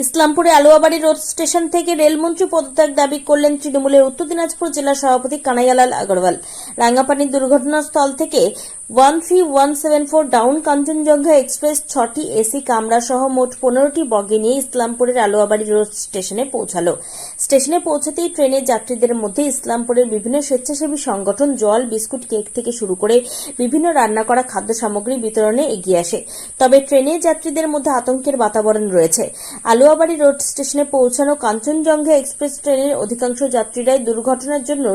ইসলামপুরে Aluabari road station থেকে রেলমন্ত্রী পদত্যাগ দাবি করলেন তৃণমূলের উত্তর দিনাজপুর জেলা সভাপতি কানাইয়ালাল আগরওয়াল। রাঙ্গাপানির দুর্ঘটনাস্থল থেকে 13174 ডাউন কাঞ্চনজঙ্ঘা এক্সপ্রেস 6টি এসি কামরা সহ মোট 15টি বগি নিয়ে ইসলামপুরের আলুয়াবাড়ি রোড স্টেশনে পৌঁছালো। স্টেশনে পৌঁছাতেই ট্রেনের যাত্রীদের মধ্যে ইসলামপুরের বিভিন্ন স্বেচ্ছাসেবী সংগঠন জল, বিস্কুট, কেক থেকে শুরু করে বিভিন্ন রান্না করা খাদ্য সামগ্রী বিতরণে এগিয়ে আসে। তবে ট্রেনের যাত্রীদের মধ্যে আতঙ্কের বাতাবরণ রয়েছে। আলুয়াবাড়ি রোড স্টেশনে পৌঁছানো কাঞ্চনজঙ্ঘা এক্সপ্রেস ট্রেনের অধিকাংশ যাত্রীরাই দুর্ঘটনার জন্য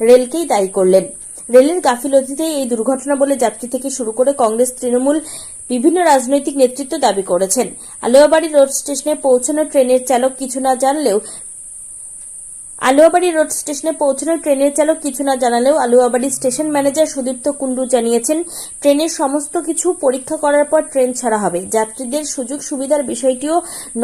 রেলকেই দায়ী করলেন। রেলের গাফিলতিতে এই দুর্ঘটনা বলে যাত্রী থেকে শুরু করে কংগ্রেস, তৃণমূল, বিভিন্ন রাজনৈতিক নেতৃত্ব দাবি করেছেন। আলুয়াবাড়ি রোড স্টেশনে পৌঁছানো ট্রেনের চালক কিছু না জানালেও আলুয়াবাড়ি স্টেশন ম্যানেজার সুদীপ্ত কুণ্ডু জানিয়েছেন, ট্রেনের সমস্ত কিছু পরীক্ষা করার পর ট্রেন ছাড়া হবে। যাত্রীদের সুযোগ সুবিধার বিষয়টিও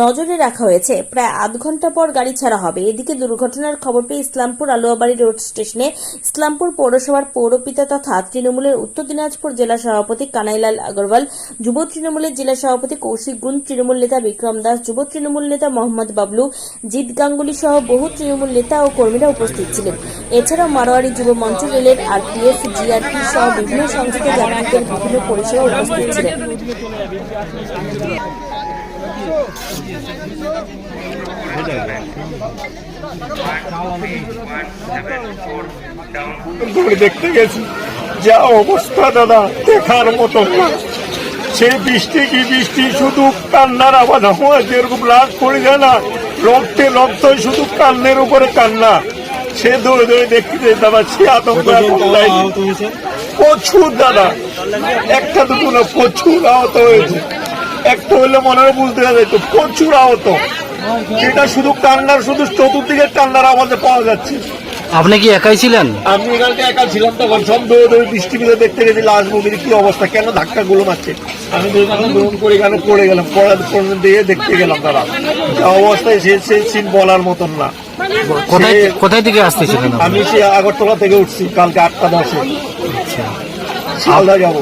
নজরে রাখা হয়েছে। প্রায় আধ ঘন্টা পর গাড়ি ছাড়া হবে। এদিকে দুর্ঘটনার খবর পেয়ে ইসলামপুর আলুয়াবাড়ি রোড স্টেশনে ইসলামপুর পৌরসভার পৌরপিতা তথা তৃণমূলের উত্তর দিনাজপুর জেলা সভাপতি কানাইলাল আগরওয়াল, যুব তৃণমূলের জেলা সভাপতি কৌশিক গুণ, তৃণমূল নেতা বিক্রম দাস, যুব তৃণমূল নেতা মোহাম্মদ বাবলু, জিৎ গাঙ্গুলি সহ বহু তৃণমূল নেতা ও কর্মীরা উপস্থিত ছিলেন। এছাড়াও মারোয়ারি যুব মঞ্চ, রেলের আরপিএফ, জিআরপি সহ বিভিন্ন সংস্থা যাত্রীদের বিভিন্ন পরিষেবা উপস্থিত ছিলেন। দেখতে গেছি যা অবস্থা দাদা, দেখার মতো না। সেই বৃষ্টি কি বৃষ্টি, শুধু কান্নার আওয়াজ হয়, যেরকম রাত পড়ে যায় না, রক্তে রক্ত, শুধু কান্নের উপরে কান্না। সে দৌড়ে দৌড়ে দেখতে দাদা, সে আতঙ্ক প্রচুর দাদা, একটা দুটো না, প্রচুর আহত হয়েছে। একটা হইলে মনে হয় বুঝতে যেত, প্রচুর আহত। এটা শুধু কান্নার, শুধু চতুর্দিকে কান্নার আওয়াজে পাওয়া যাচ্ছে। আপনি কি একাই ছিলেন? আমি এখানে একা ছিলাম, তখন সব দৌড়ে দৌড়ে বৃষ্টি ভিতরে দেখতে গেছি লাশ মুভির কি অবস্থা, কেন ধাক্কা গুলো মারছে। আমি দৌড় করে এখানে পড়ে গেলাম, পড়ার দিয়ে দেখতে গেলাম তারা যা অবস্থায়, সেই সিন বলার মতন না। কোথায় থেকে আসতেছিলেন? আমি সে আগরতলা থেকে উঠছি কালকে 8টা 10-এ, শিয়ালদা যাবো।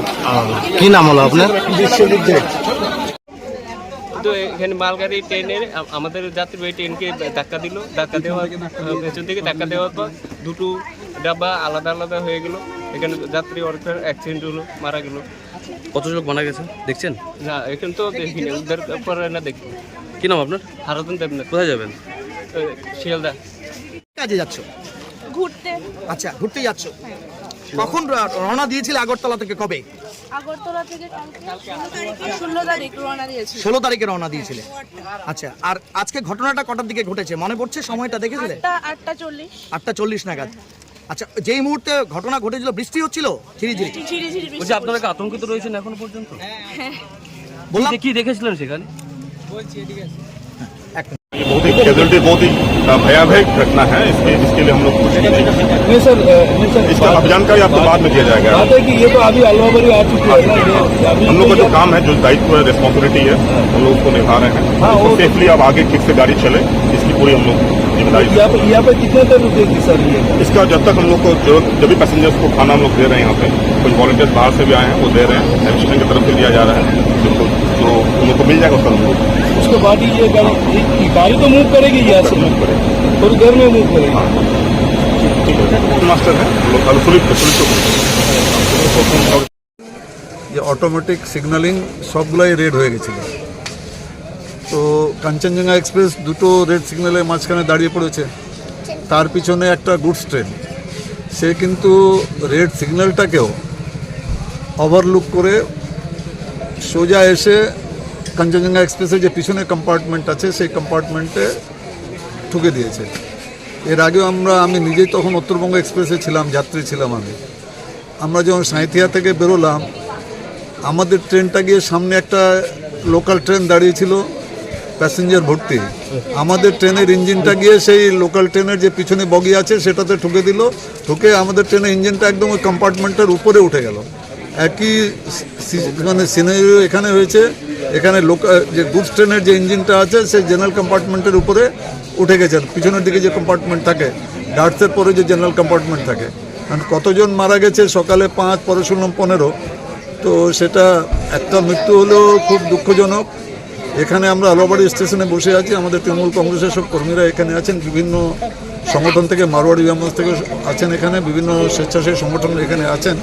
কি নাম হলো আপনার? বিশ্বজিৎ দে। তো এখানে মালগাড়ি ট্রেনের আমাদের যাত্রীবাহী ট্রেনকে ধাক্কা দিল। ধাক্কা দেওয়ার পেছন থেকে ধাক্কা দেওয়ার পর দুটো ডাব্বা আলাদা আলাদা হয়ে গেল। এখানে যাত্রী অনেকটা অ্যাক্সিডেন্ট হলো, মারা গেল। কত লোক মারা গেছে দেখছেন? না, এখন তো দেখিনি, উদ্ধার করে না দেখি। কি নাম আপনার? হারাধন দেবনাথ। কোথায় যাবেন? শিয়ালদা। কাজে যাচ্ছ? ঘুরতে। আচ্ছা, ঘুরতে যাচ্ছ। কখন রওনা দিয়েছিলে আগরতলা থেকে? কবে? আগরতলা থেকে 16 তারিখ রওনা দিয়েছি। 16 তারিখে রওনা দিয়েছিলে। আচ্ছা, আর আজকে ঘটনাটা কটার দিকে ঘটেছে মনে পড়ছে? সময়টা দেখেছিলে? 8:40। 8:40 নাগাদ। আচ্ছা, যেই মুহূর্তে ঘটনা ঘটেছিল বৃষ্টি হচ্ছিল ঝিরিঝিরি। বলছি, আপনারা কি আতঙ্কিত রয়েছেন এখনো পর্যন্ত? বললাম কি দেখেছিলেন সেখানে? बहुत ही कैजुअलिटी, बहुत ही भयावह घटना है। इसके लिए हम लोग कुछ नहीं कर सकते। नहीं सर, इसका जानकारी आपको बाद में दिया जाएगा। बात है कि ये तो अभी अलवाबरी आ चुकी है ना, हम लोग का जो काम है, जो दायित्व है, रिस्पॉन्सिबिलिटी है, हम लोग उसको निभा रहे हैं। तो सेफली अब आगे ठीक से गाड़ी चले, इसकी पूरी हम लोग जिम्मेदारी। यहाँ पे कितने देर रुकेगी सर ये? इसका जब तक हम लोग को जो भी पैसेंजर्स को खाना हम लोग दे रहे हैं, यहाँ पे कुछ वॉलंटियर्स बाहर से भी आए हैं, वो दे रहे हैं, एडमिनिस्ट्रेशन की तरफ से दिया जा रहा है। जो उन लोग को मिल जाएगा उसका उसके बाद ये गाड़ी तो मूव करेगी यहाँ से, थोड़ी देर में मूव करेगी। मास्टर है যে অটোমেটিক সিগন্যালিং সবগুলাই রেড হয়ে গেছিল। তো কাঞ্চনজঙ্ঘা এক্সপ্রেস দুটো রেড সিগন্যালের মাঝখানে দাঁড়িয়ে পড়েছে। তার পিছনে একটা গুডস ট্রেন, সে কিন্তু রেড সিগন্যালটাকেও ওভারলুক করে সোজা এসে কাঞ্চনজঙ্ঘা এক্সপ্রেসের যে পিছনে কম্পার্টমেন্ট আছে সেই কম্পার্টমেন্টে ঠুকে দিয়েছে। এর আগেও আমি নিজেই তখন উত্তরবঙ্গ এক্সপ্রেসে ছিলাম, যাত্রী ছিলাম আমরা যখন সাঁইথিয়া থেকে বেরোলাম, আমাদের ট্রেনটা গিয়ে সামনে একটা লোকাল ট্রেন দাঁড়িয়েছিল প্যাসেঞ্জার ভর্তি। আমাদের ট্রেনের ইঞ্জিনটা গিয়ে সেই লোকাল ট্রেনের যে পিছনে বগি আছে সেটাতে ঠুকে দিল। ঠুকে আমাদের ট্রেনের ইঞ্জিনটা একদম ওই কম্পার্টমেন্টের উপরে উঠে গেল। একই মানে সিনারিও এখানে হয়েছে। এখানে যে গুডস ট্রেনের যে ইঞ্জিনটা আছে সেই জেনারেল কম্পার্টমেন্টের উপরে উঠে গেছেন। পিছনের দিকে যে কম্পার্টমেন্ট থাকে, ডার্টসের পরে যে জেনারেল কম্পার্টমেন্ট থাকে, কতজন মারা গেছে সকালে 5, পরে শুনলাম 15। তো সেটা একটা মৃত্যু হলেও খুব দুঃখজনক। এখানে আমরা আলোবাড়ি স্টেশনে বসে আছি, আমাদের তৃণমূল কংগ্রেসের সব কর্মীরা এখানে আছেন, বিভিন্ন সংগঠন থেকে মারোয়াড়ি ব্যায়ামস থেকে আছেন, এখানে বিভিন্ন স্বেচ্ছাসেবী সংগঠন এখানে আছেন।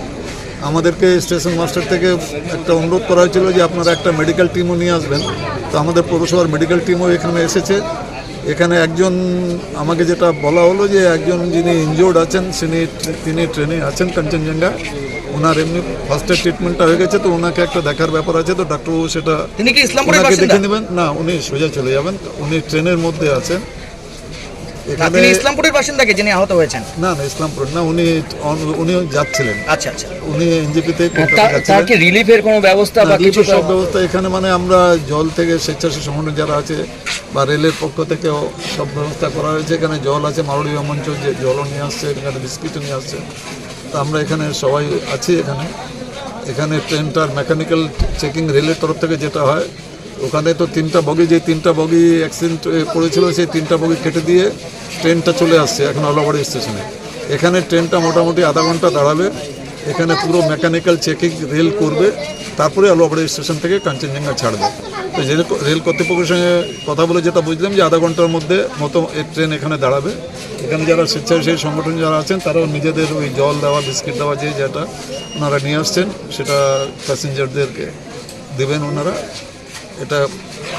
আমাদেরকে স্টেশন মাস্টার থেকে একটা অনুরোধ করা হয়েছিল যে আপনারা একটা মেডিকেল টিমও নিয়ে আসবেন। তো আমাদের পৌরসভার মেডিকেল টিমও এখানে এসেছে। এখানে একজন আমাকে যেটা বলা হলো যে একজন যিনি ইনজোর্ড আছেন তিনি ট্রেনে আছেন কাঞ্চনজঙ্ঘা, ওনার এমনি ফার্স্ট এড ট্রিটমেন্টটা হয়ে গেছে, তো ওনাকে একটা দেখার ব্যাপার আছে, তো ডাক্তারবাবু সেটা তিনি কি ইসলামপুরের ওনাকে বাসিন্দা? দেখে নেবেন। না, উনি সোজা চলে যাবেন, উনি ট্রেনের মধ্যে আছেন না, এখানে। তিনি ইসলামপুরের বাসিন্দা কি যিনি আহত হয়েছেন? না না, ইসলামপুর না, উনি যাচ্ছিলেন, আচ্ছা আচ্ছা। উনি এনজিপিতে তার কি রিলিফের কোনো ব্যবস্থা বা কিছু সব ব্যবস্থা এখানে, মানে আমরা জল থেকে স্বেচ্ছাসেবী সংগঠন যারা আছে বা রেলের পক্ষ থেকেও সব ব্যবস্থা করা হয়েছে। এখানে জল আছে, মারোয়াড়ি মঞ্চ যে জলও নিয়ে আসছে, এখানে বিস্কিটও নিয়ে আসছে। তো আমরা এখানে সবাই আছি। এখানে ট্রেনটার মেকানিক্যাল চেকিং রেলের তরফ থেকে যেটা হয়, ওখানে তো 3টা বগি, যে 3টা বগি অ্যাক্সিডেন্ট করেছিল সেই 3টা বগি কেটে দিয়ে ট্রেনটা চলে আসছে এখন আলোবাড়ি স্টেশনে। এখানে ট্রেনটা মোটামুটি আধা ঘন্টা দাঁড়াবে, এখানে পুরো মেকানিক্যাল চেকিং রেল করবে, তারপরে আলোবাড়ি স্টেশন থেকে কাঞ্চনজঙ্ঘা ছাড়বে। তো যে রেল কর্তৃপক্ষের সঙ্গে কথা বলে যেটা বুঝলাম যে আধা ঘন্টার মধ্যে মতো এই ট্রেন এখানে দাঁড়াবে। এখানে যারা স্বেচ্ছাসেবী সংগঠন যারা আছেন তারাও নিজেদের ওই জল দেওয়া, বিস্কিট দেওয়া, যেটা ওনারা নিয়ে আসছেন সেটা প্যাসেঞ্জারদেরকে দেবেন ওনারা, এটা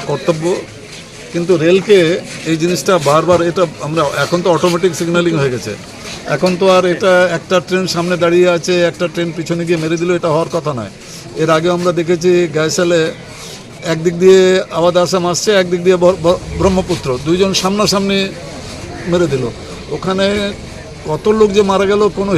কর্তব্য। কিন্তু রেলকে এই জিনিসটা বারবার, এটা আমরা এখন তো অটোমেটিক সিগন্যালিং হয়ে গেছে, এখন তো আর এটা একটা ট্রেন সামনে দাঁড়িয়ে আছে, একটা ট্রেন পিছনে গিয়ে মেরে দিল, এটা হওয়ার কথা নয়। এর আগে আমরা দেখেছি গায়সালে একদিক দিয়ে আওয়াজ আসাম আসছে, একদিক দিয়ে ব্রহ্মপুত্র, দুইজন সামনাসামনি মেরে দিল। ওখানে কত লোক যে মারা গেল কোনো